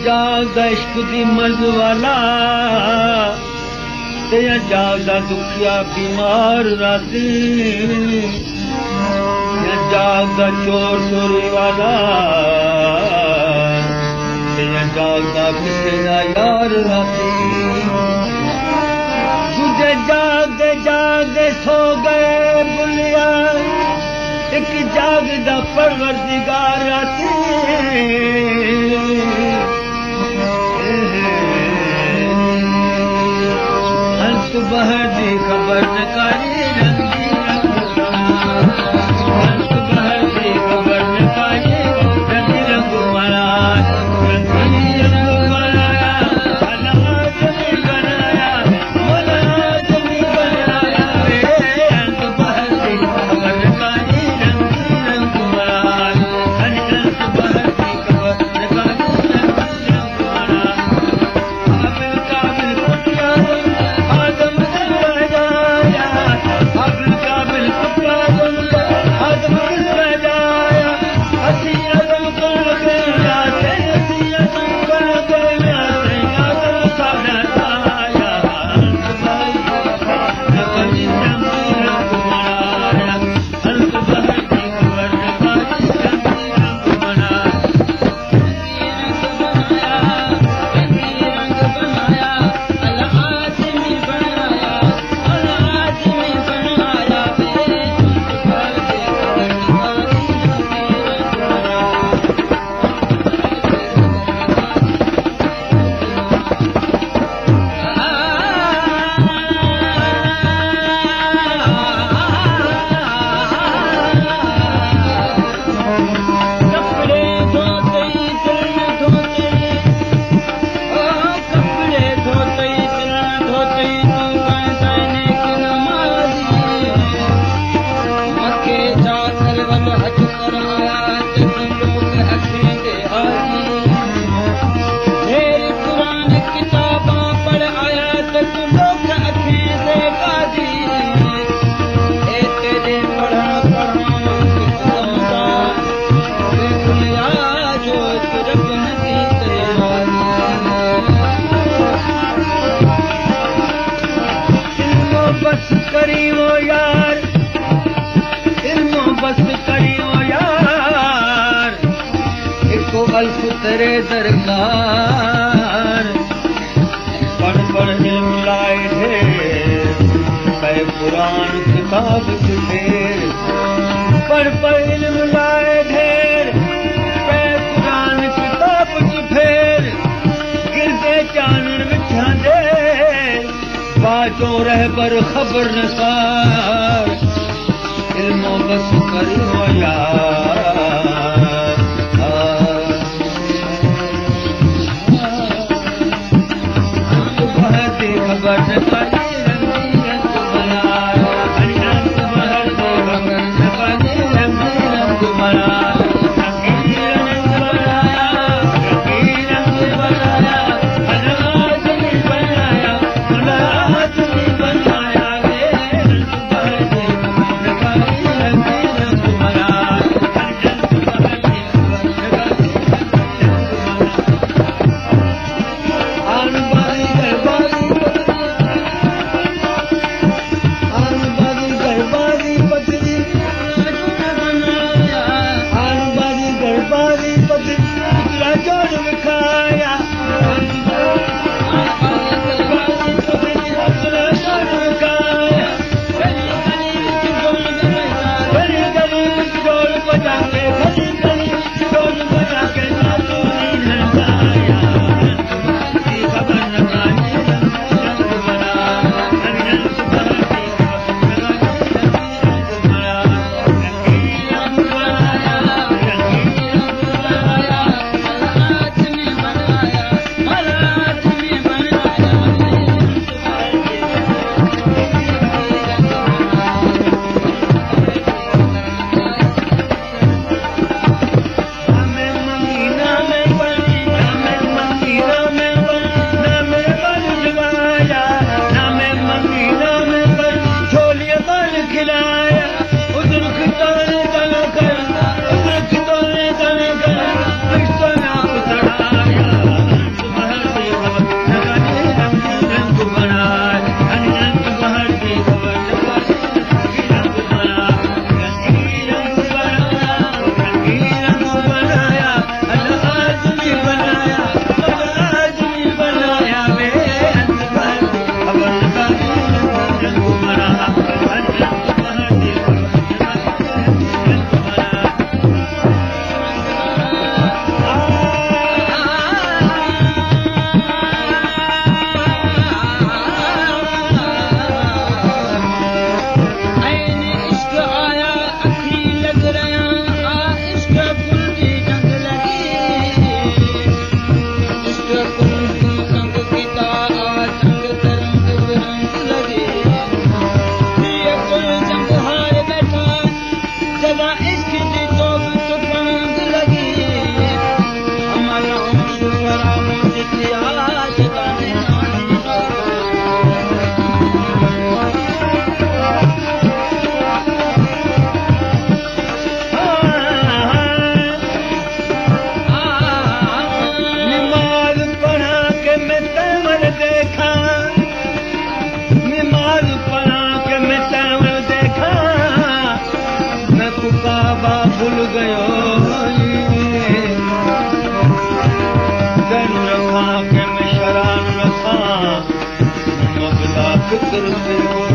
जागदा इश्क दी मर्ज वाला तेरा जागदा दुखिया बीमार राती जागदा चोर चोरी वाला तेरा जागदा किसे ना यार राती तुझे जागदे जागदे सो गए बुलिया एक जागदा परवरदिगार राती हंस बहर दी खबर नकारी रंगी हंस बहर दी खबर नकारी रंगी रंग महाराज रंगी रंग बनाया अनाज भी बनाया मनाज भी बनाया हंस बहर दी खबर नकारी रंगी रंग महाराज हंस बहर दी खबर नकारी रंगी रंग महाराज अबिल काबिल कुटिया तेरे दरकार पढ़ पढ़ इल्म लाए ढेर पै कुरान किताब ढेर पढ़ पढ़ इल्म लाए ढेर पै कुरान किताब फेर गिरदे चानन विछां दे बाजों रहबर खबर नसार इल्मो बस करियो यार कर मेरे को